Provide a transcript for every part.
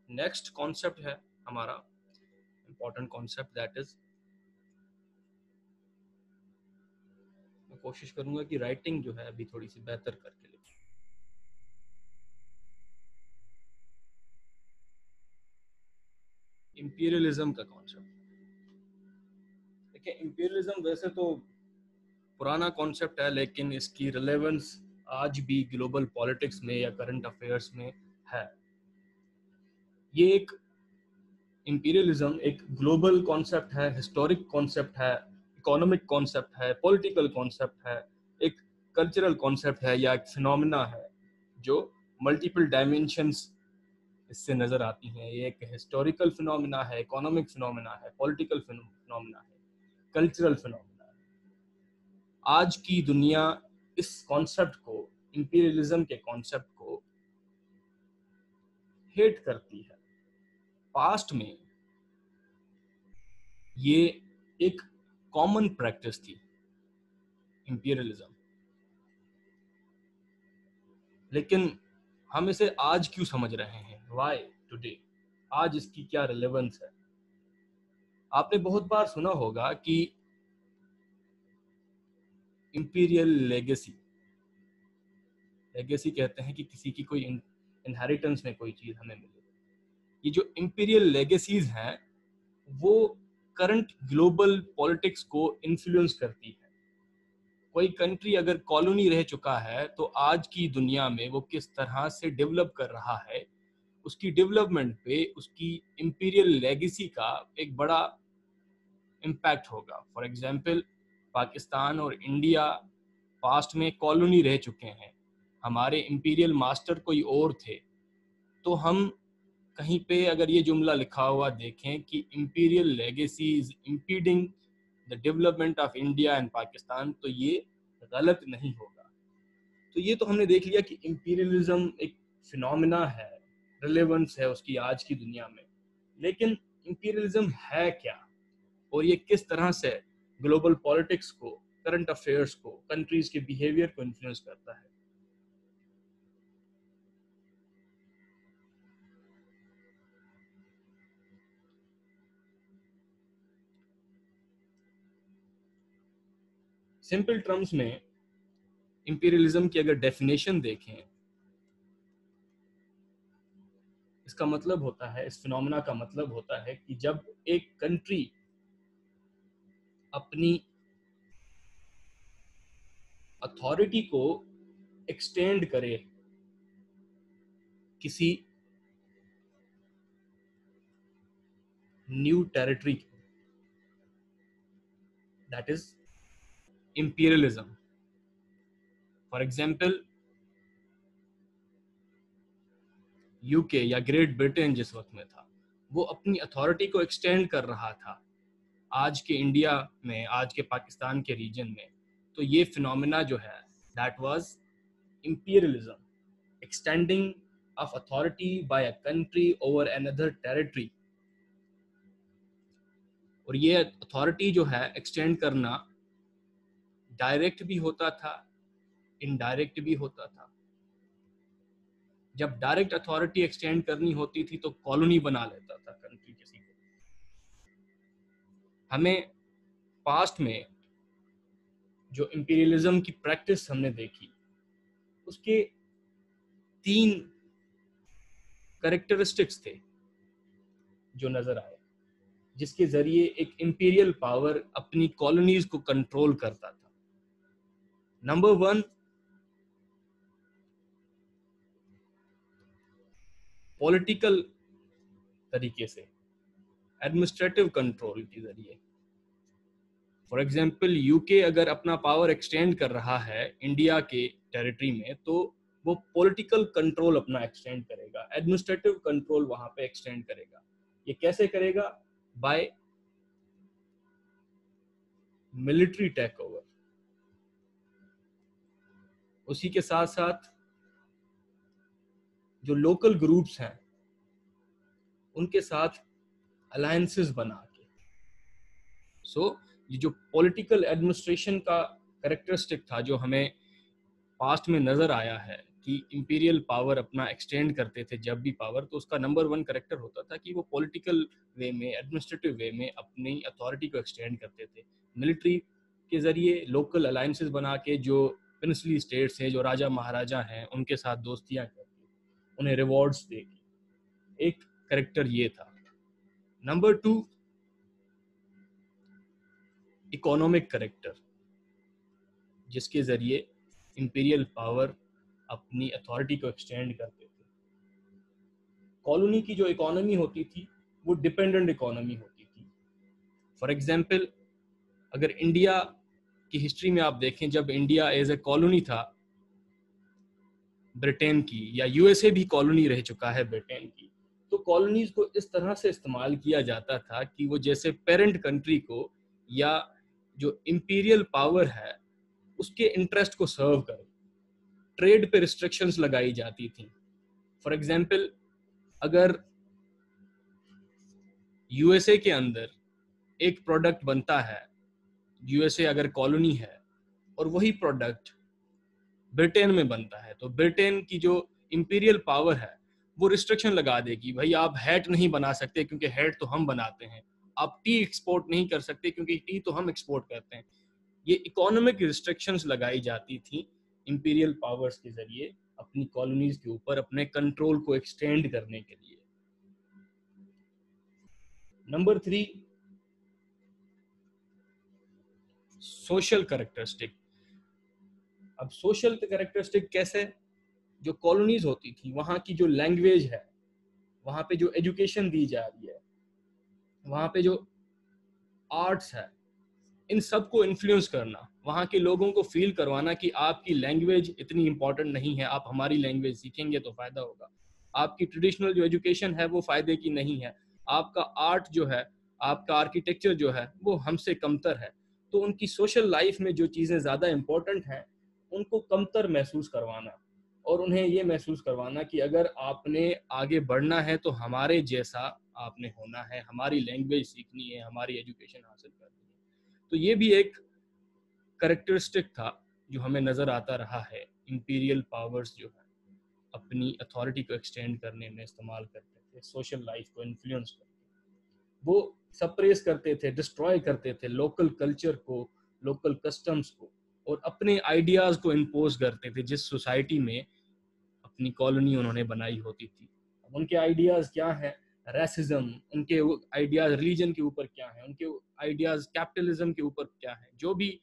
Next concept है हमारा important concept, that is, मैं कोशिश करूंगा कि राइटिंग जो है अभी थोड़ी सी बेहतर करके लिखूं। इंपीरियलिज्म का कॉन्सेप्ट। देखिए, इंपीरियलिज्म वैसे तो पुराना कॉन्सेप्ट है, लेकिन इसकी रिलेवेंस आज भी ग्लोबल पॉलिटिक्स में या करंट अफेयर्स में है। ये एक इंपीरियलिज्म एक ग्लोबल कॉन्सेप्ट है, हिस्टोरिक कॉन्सेप्ट है, इकोनॉमिक कॉन्सेप्ट है, पॉलिटिकल कॉन्सेप्ट है, एक कल्चरल कॉन्सेप्ट है या एक फिनोमिना है जो मल्टीपल डायमेंशंस इससे नजर आती हैं। ये एक हिस्टोरिकल फिनोमिना है, इकोनॉमिक फिनोमिना है, पॉलिटिकल फिनोमिना है, कल्चरल फिनोमिना है। आज की दुनिया इस कॉन्सेप्ट को, इंपीरियलिज्म के कॉन्सेप्ट को हेट करती है। पास्ट में ये एक कॉमन प्रैक्टिस थी, इंपीरियलिज्म, लेकिन हम इसे आज क्यों समझ रहे हैं? Why today? आज इसकी क्या रिलेवेंस है? आपने बहुत बार सुना होगा कि इंपीरियल लेगेसी, लेगेसी कहते हैं कि किसी की कोई इनहेरिटेंस में कोई चीज हमें मिले। ये जो इंपीरियल लेगेसीज हैं वो करंट ग्लोबल पॉलिटिक्स को इन्फ्लुएंस करती है। कोई कंट्री अगर कॉलोनी रह चुका है तो आज की दुनिया में वो किस तरह से डेवलप कर रहा है, उसकी डेवलपमेंट पे उसकी इंपीरियल लेगेसी का एक बड़ा इम्पैक्ट होगा। फॉर एग्जांपल, पाकिस्तान और इंडिया पास्ट में कॉलोनी रह चुके हैं, हमारे इंपीरियल मास्टर कोई और थे, तो हम कहीं पे अगर ये जुमला लिखा हुआ देखें कि imperial legacy is impeding the development of India and Pakistan, तो ये गलत नहीं होगा। तो ये तो हमने देख लिया कि इंपीरियलिज्म एक फिनोमिना है, रिलेवेंस है उसकी आज की दुनिया में। लेकिन इंपीरियलिज्म है क्या, और ये किस तरह से ग्लोबल पॉलिटिक्स को, करंट अफेयर्स को, कंट्रीज के बिहेवियर को इन्फ्लुएंस करता है? सिंपल टर्म्स में इंपीरियलिज्म की अगर डेफिनेशन देखें, इसका मतलब होता है, इस फिनोमेना का मतलब होता है कि जब एक कंट्री अपनी अथॉरिटी को एक्सटेंड करे किसी new territory, that is imperialism. For example, UK या ग्रेट ब्रिटेन जिस वक्त में था, वो अपनी अथॉरिटी को एक्सटेंड कर रहा था आज के इंडिया में, आज के पाकिस्तान के रीजन में। तो ये फिनोमेना जो है, that was imperialism, extending of authority by a country over another territory. और ये अथॉरिटी जो है एक्सटेंड करना डायरेक्ट भी होता था, इनडायरेक्ट भी होता था। जब डायरेक्ट अथॉरिटी एक्सटेंड करनी होती थी तो कॉलोनी बना लेता था कंट्री किसी को। हमें पास्ट में जो इंपीरियलिज्म की प्रैक्टिस हमने देखी, उसके 3 कैरेक्टरिस्टिक्स थे जो नजर आए, जिसके जरिए एक इंपीरियल पावर अपनी कॉलोनीज को कंट्रोल करता था। नंबर 1, पॉलिटिकल तरीके से, एडमिनिस्ट्रेटिव कंट्रोल के जरिए। फॉर एग्जाम्पल, यूके अगर अपना पावर एक्सटेंड कर रहा है इंडिया के टेरिटरी में, तो वो पॉलिटिकल कंट्रोल अपना एक्सटेंड करेगा, एडमिनिस्ट्रेटिव कंट्रोल वहां पे एक्सटेंड करेगा। ये कैसे करेगा? By military take over. उसी के साथ साथ जो लोकल ग्रुप्स हैं उनके साथ अलायंसेस बना के। ये जो पॉलिटिकल एडमिनिस्ट्रेशन का कैरेक्टरिस्टिक था जो हमें पास्ट में नजर आया है कि इंपीरियल पावर अपना एक्सटेंड करते थे जब भी पावर, तो उसका नंबर 1 करेक्टर होता था कि वो पॉलिटिकल वे में, एडमिनिस्ट्रेटिव वे में अपनी अथॉरिटी को एक्सटेंड करते थे। मिलिट्री के जरिए लोकल अलायंसेस बना के जो प्रिंसली स्टेट्स हैं, जो राजा महाराजा हैं, उनके साथ दोस्तियां करके उन्हें रिवॉर्ड्स देके, एक करेक्टर ये था। नंबर 2, इकोनॉमिक करेक्टर, जिसके जरिए इंपीरियल पावर अपनी अथॉरिटी को एक्सटेंड करते थे। कॉलोनी की जो इकोनॉमी होती थी वो डिपेंडेंट इकोनॉमी होती थी। फॉर एग्जांपल, अगर इंडिया की हिस्ट्री में आप देखें, जब इंडिया एज ए कॉलोनी था ब्रिटेन की, या यूएसए भी कॉलोनी रह चुका है ब्रिटेन की, तो कॉलोनीज को इस तरह से इस्तेमाल किया जाता था कि वो जैसे पेरेंट कंट्री को या जो इंपीरियल पावर है उसके इंटरेस्ट को सर्व करे। ट्रेड पे रिस्ट्रिक्शंस लगाई जाती थी। फॉर एग्जांपल, अगर यूएसए के अंदर एक प्रोडक्ट बनता है, यूएसए अगर कॉलोनी है, और वही प्रोडक्ट ब्रिटेन में बनता है, तो ब्रिटेन की जो इंपीरियल पावर है वो रिस्ट्रिक्शन लगा देगी, भाई आप हैट नहीं बना सकते क्योंकि हैट तो हम बनाते हैं, आप टी एक्सपोर्ट नहीं कर सकते क्योंकि टी तो हम एक्सपोर्ट करते हैं। ये इकोनॉमिक रिस्ट्रिक्शंस लगाई जाती थी इंपीरियल पावर्स के जरिए अपनी कॉलोनीज के ऊपर अपने कंट्रोल को एक्सटेंड करने के लिए। Number 3, social characteristic. अब सोशल कैरेक्टरिस्टिक कैसे? जो कॉलोनीज होती थी वहां की जो लैंग्वेज है, वहां पे जो एजुकेशन दी जा रही है, वहां पे जो आर्ट्स है, इन सब को इन्फ्लुएंस करना, वहाँ के लोगों को फील करवाना कि आपकी लैंग्वेज इतनी इंपॉर्टेंट नहीं है, आप हमारी लैंग्वेज सीखेंगे तो फायदा होगा। आपकी ट्रेडिशनल जो एजुकेशन है वो फायदे की नहीं है, आपका आर्ट जो है, आपका आर्किटेक्चर जो है वो हमसे कमतर है। तो उनकी सोशल लाइफ में जो चीज़ें ज़्यादा इंपॉर्टेंट हैं उनको कमतर महसूस करवाना, और उन्हें ये महसूस करवाना कि अगर आपने आगे बढ़ना है तो हमारे जैसा आपने होना है, हमारी लैंग्वेज सीखनी है, हमारी एजुकेशन हासिल करनी है। तो ये भी एक करेक्टरिस्टिक था जो हमें नज़र आता रहा है। इंपीरियल पावर्स जो है अपनी अथॉरिटी को एक्सटेंड करने में इस्तेमाल करते थे, सोशल लाइफ को इन्फ्लुएंस करते, वो सप्रेस करते थे, डिस्ट्रॉय करते थे लोकल कल्चर को, लोकल कस्टम्स को, और अपने आइडियाज को इम्पोज करते थे जिस सोसाइटी में अपनी कॉलोनी उन्होंने बनाई होती थी। अब उनके आइडियाज क्या हैं? रेसिज्म, उनके आइडियाज रिलीजन के ऊपर क्या है, उनके आइडियाज कैपिटलिज्म के ऊपर क्या है, जो भी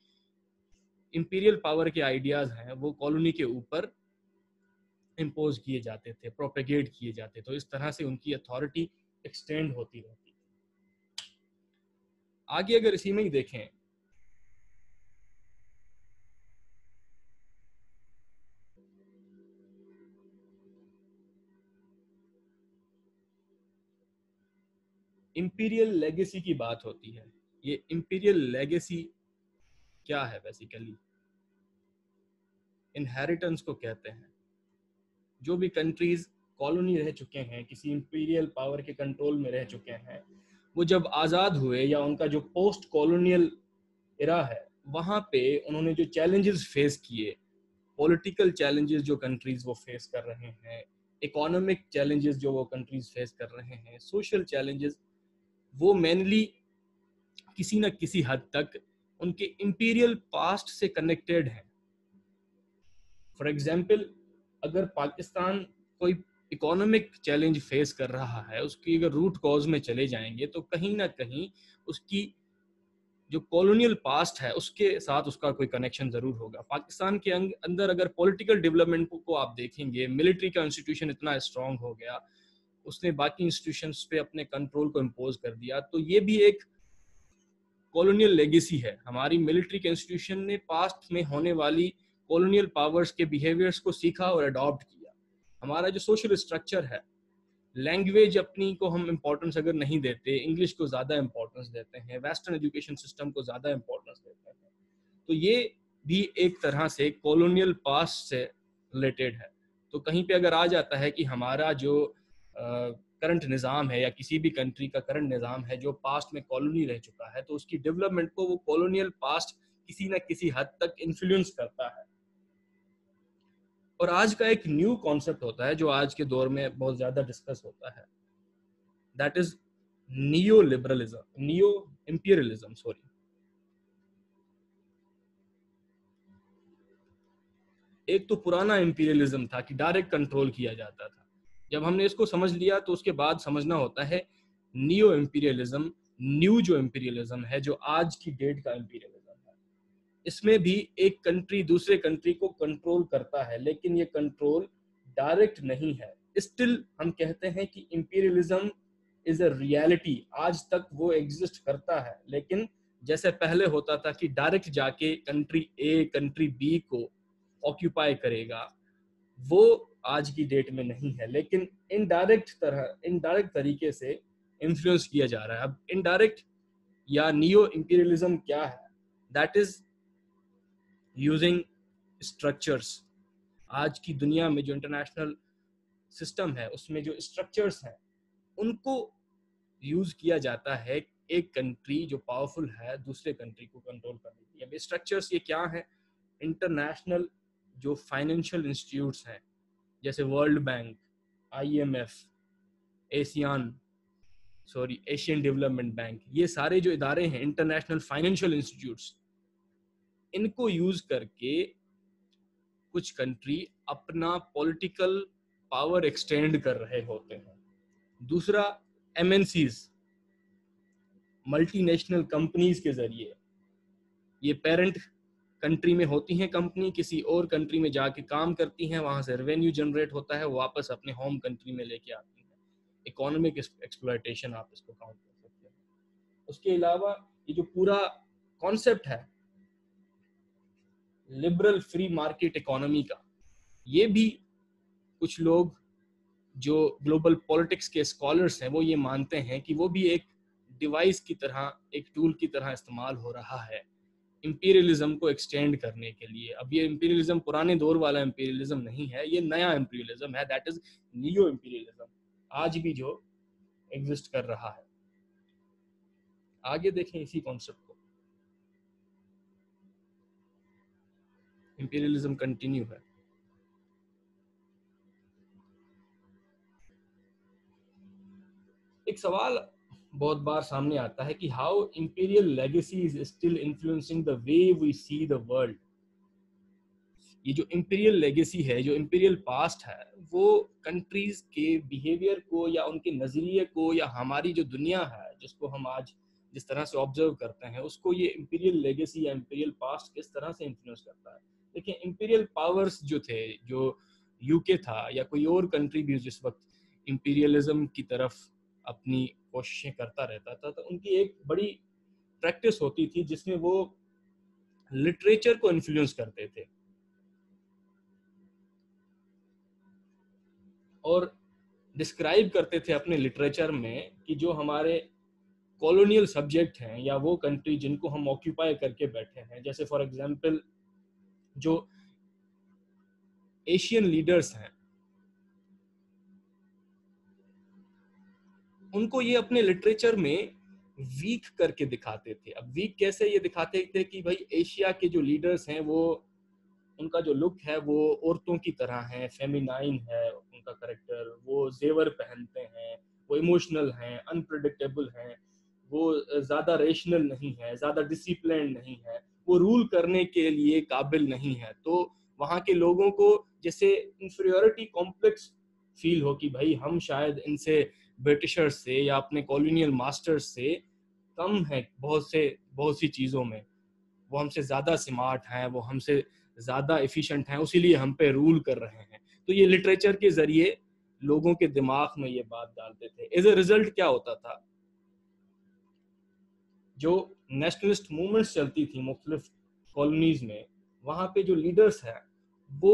इंपीरियल पावर के आइडियाज हैं वो कॉलोनी के ऊपर इम्पोज किए जाते थे, प्रोपेगेट किए जाते। तो इस तरह से उनकी अथॉरिटी एक्सटेंड होती रहती। आगे अगर इसी में ही देखें, इंपीरियल लेगेसी की बात होती है। ये इंपीरियल लेगेसी क्या है? बेसिकली इनहेरिटेंस को कहते हैं। जो भी कंट्रीज कॉलोनी रह चुके हैं, किसी इंपीरियल पावर के कंट्रोल में रह चुके हैं, वो जब आज़ाद हुए या उनका जो पोस्ट कॉलोनियल इरा है, वहाँ पे उन्होंने जो चैलेंजेस फेस किए, पॉलिटिकल चैलेंजेस जो कंट्रीज वो फेस कर रहे हैं, इकोनॉमिक चैलेंजेस जो वो कंट्रीज फेस कर रहे हैं, सोशल चैलेंजेस, वो मेनली किसी न किसी हद तक उनके इंपीरियल पास्ट से कनेक्टेड हैं। फॉर एग्जाम्पल, अगर पाकिस्तान कोई इकोनॉमिक चैलेंज फेस कर रहा है, उसकी अगर रूट कॉज में चले जाएंगे तो कहीं ना कहीं उसकी जो कॉलोनियल पास्ट है उसके साथ उसका कोई कनेक्शन जरूर होगा। पाकिस्तान के अंदर अगर पॉलिटिकल डेवलपमेंट को आप देखेंगे, मिलिट्री का इंस्टीट्यूशन इतना स्ट्रांग हो गया, उसने बाकी इंस्टीट्यूशंस पे अपने कंट्रोल को इम्पोज कर दिया, तो ये भी एक कॉलोनियल लेगेसी है। हमारी मिलिट्री के इंस्टीट्यूशन ने पास्ट में होने वाली कॉलोनियल पावर्स के बिहेवियर्स को सीखा और अडॉप्ट किया। हमारा जो सोशल स्ट्रक्चर है, लैंग्वेज अपनी को हम इम्पोर्टेंस अगर नहीं देते, इंग्लिश को ज़्यादा इम्पोर्टेंस देते हैं, वेस्टर्न एजुकेशन सिस्टम को ज़्यादा इम्पोर्टेंस देते हैं, तो ये भी एक तरह से कॉलोनियल पास्ट से रिलेटेड है। तो कहीं पे अगर आ जाता है कि हमारा जो करंट निज़ाम है या किसी भी कंट्री का करंट निज़ाम है जो पास्ट में कॉलोनी रह चुका है, तो उसकी डेवलपमेंट को वो कॉलोनियल पास्ट किसी न किसी हद तक इन्फ्लुएंस करता है। और आज का एक न्यू कॉन्सेप्ट होता है जो आज के दौर में बहुत ज्यादा डिस्कस होता है, that is neo liberalism, neo imperialism, sorry. एक तो पुराना इंपीरियलिज्म था कि डायरेक्ट कंट्रोल किया जाता था। जब हमने इसको समझ लिया तो उसके बाद समझना होता है नियो इंपीरियलिज्म, न्यू जो इंपीरियलिज्म है, जो आज की डेट का इंपीरियलिज्म है। इसमें भी एक कंट्री दूसरे कंट्री को कंट्रोल करता है, लेकिन ये कंट्रोल डायरेक्ट नहीं है। स्टिल हम कहते हैं कि इंपीरियलिज्म इज अ रियलिटी, आज तक वो एग्जिस्ट करता है, लेकिन जैसे पहले होता था कि डायरेक्ट जाके कंट्री ए कंट्री बी को ऑक्यूपाई करेगा, वो आज की डेट में नहीं है, लेकिन इनडायरेक्ट तरीके से इन्फ्लुएंस किया जा रहा है। अब इनडायरेक्ट या नियो इंपीरियलिज्म क्या है? That is using structures. आज की दुनिया में जो इंटरनेशनल सिस्टम है उसमें जो स्ट्रक्चर्स हैं उनको यूज किया जाता है एक कंट्री जो पावरफुल है दूसरे कंट्री को कंट्रोल करने के लिए। अब स्ट्रक्चर्स ये क्या है? इंटरनेशनल जो फाइनेंशियल इंस्टीट्यूट्स हैं, जैसे world bank, IMF, Asian Asian development bank, ये सारे जो इदारे हैं इंटरनेशनल फाइनेंशियल इंस्टीट्यूट्स, इनको यूज करके कुछ कंट्री अपना पॉलिटिकल पावर एक्सटेंड कर रहे होते हैं। दूसरा, एमएनसीज, मल्टीनेशनल कंपनीज के जरिए, ये पेरेंट कंट्री में होती हैं कंपनी, किसी और कंट्री में जाके काम करती हैं, वहां से रेवेन्यू जनरेट होता है, वापस अपने होम कंट्री में लेके आती हैं। इकोनॉमिक एक्सप्लॉयटेशन आप इसको काउंट कर सकते हैं। उसके अलावा ये जो पूरा कॉन्सेप्ट है लिबरल फ्री मार्केट इकोनॉमी का, ये भी कुछ लोग जो ग्लोबल पॉलिटिक्स के स्कॉलर्स हैं वो ये मानते हैं कि वो भी एक डिवाइस की तरह, एक टूल की तरह इस्तेमाल हो रहा है इंपीरियलिज्म को एक्सटेंड करने के लिए। अब ये इंपीरियलिज्म पुराने दौर वाला इंपीरियलिज्म नहीं है, ये नया इंपीरियलिज्म है, दैट इज नियो इंपीरियलिज्म, आज भी जो एग्जिस्ट कर रहा है। आगे देखें इसी कॉन्सेप्ट को, इंपीरियलिज्म कंटिन्यू है। एक सवाल बहुत बार सामने आता है कि how imperial legacy is still influencing the way we see the world. ये जो इंपीरियल लेगेसी है, जो इंपीरियल पास्ट है, वो कंट्रीज के बिहेवियर को या उनके नजरिए को या हमारी जो दुनिया है जिसको हम आज जिस तरह से ऑब्जर्व करते हैं उसको ये इंपीरियल लेगेसी या इंपीरियल पास्ट किस तरह से इन्फ्लुएंस करता है। देखिए, इंपीरियल पावर्स जो थे, जो यूके था या कोई और कंट्री भी जिस वक्त इंपीरियलिज्म की तरफ अपनी कोशिशें करता रहता था, तो उनकी एक बड़ी प्रैक्टिस होती थी जिसमें वो लिटरेचर को इन्फ्लुएंस करते थे और डिस्क्राइब करते थे अपने लिटरेचर में कि जो हमारे कॉलोनियल सब्जेक्ट हैं या वो कंट्री जिनको हम ऑक्यूपाई करके बैठे हैं, जैसे फॉर एग्जांपल जो एशियन लीडर्स हैं, उनको ये अपने लिटरेचर में वीक करके दिखाते थे। अब वीक कैसे ये दिखाते थे कि भाई एशिया के जो लीडर्स हैं वो, उनका जो लुक है वो औरतों की तरह है, फेमिनाइन है उनका करेक्टर, वो जेवर पहनते हैं, वो इमोशनल हैं, अनप्रिडिक्टेबल हैं, वो ज्यादा रेशनल नहीं है, ज्यादा डिसिप्लिन नहीं है, वो रूल करने के लिए काबिल नहीं है। तो वहाँ के लोगों को जैसे इंफीरियोरिटी कॉम्प्लेक्स फील हो कि भाई हम शायद इनसे, ब्रिटिशर्स से या अपने कॉलोनियल मास्टर्स से कम है बहुत सी चीज़ों में, वो हमसे ज़्यादा स्मार्ट हैं, वो हमसे ज़्यादा एफिशिएंट हैं, उसीलिए हम पे रूल कर रहे हैं। तो ये लिटरेचर के ज़रिए लोगों के दिमाग में ये बात डालते थे। एज ए रिजल्ट क्या होता था, जो नेशनलिस्ट मूवमेंट्स चलती थी मुख्तलिफ कॉलोनीज में, वहाँ पे जो लीडर्स हैं वो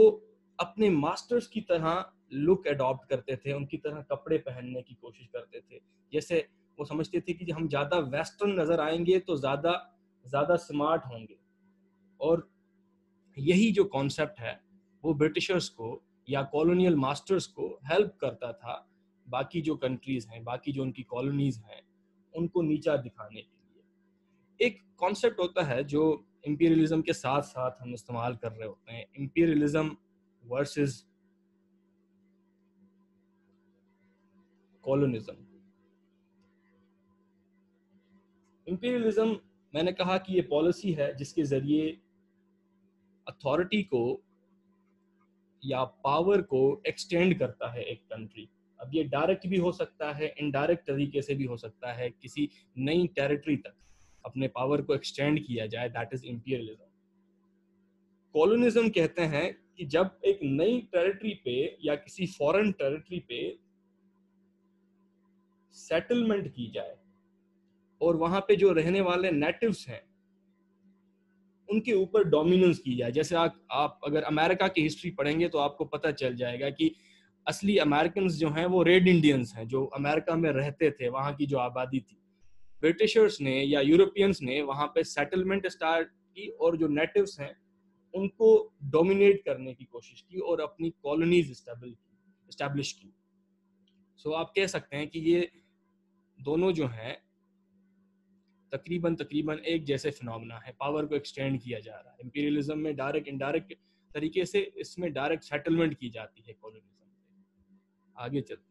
अपने मास्टर्स की तरह लुक अडॉप्ट करते थे, उनकी तरह कपड़े पहनने की कोशिश करते थे। जैसे वो समझते थे कि हम ज़्यादा वेस्टर्न नज़र आएंगे तो ज़्यादा ज़्यादा स्मार्ट होंगे। और यही जो कॉन्सेप्ट है वो ब्रिटिशर्स को या कॉलोनियल मास्टर्स को हेल्प करता था बाकी जो कंट्रीज हैं, बाकी जो उनकी कॉलोनीज हैं, उनको नीचा दिखाने के लिए। एक कॉन्सेप्ट होता है जो इंपीरियलिज्म के साथ साथ हम इस्तेमाल कर रहे होते हैं, इंपीरियलिज्म वर्सेस कॉलोनिज्म। इंपीरियलिज्म, मैंने कहा कि ये पॉलिसी है जिसके जरिए अथॉरिटी को या पावर को एक्सटेंड करता है एक कंट्री। अब ये डायरेक्ट भी हो सकता है, इनडायरेक्ट तरीके से भी हो सकता है, किसी नई टेरिटरी तक अपने पावर को एक्सटेंड किया जाए, दैट इज इंपीरियलिज्म। कॉलोनिज्म कहते हैं कि जब एक नई टेरिटरी पे या किसी फॉरेन टेरिटरी पे सेटलमेंट की जाए और वहां पे जो रहने वाले नेटिव्स हैं उनके ऊपर डोमिनेंस की जाए। जैसे आप अगर अमेरिका की हिस्ट्री पढ़ेंगे तो आपको पता चल जाएगा कि असली अमेरिकन जो हैं वो रेड इंडियंस हैं, जो अमेरिका में रहते थे, वहाँ की जो आबादी थी। ब्रिटिशर्स ने या यूरोपियंस ने वहाँ पे सेटलमेंट स्टार्ट की और जो नेटिव्स हैं उनको डोमिनेट करने की कोशिश की और अपनी कॉलोनीज एस्टैब्लिश की। सो आप कह सकते हैं कि ये दोनों जो हैं तकरीबन एक जैसे फिनोमेना है, पावर को एक्सटेंड किया जा रहा है। इंपीरियलिज्म में डायरेक्ट इनडायरेक्ट तरीके से इसमें डायरेक्ट सेटलमेंट की जाती है कॉलोनिज्म। आगे चलते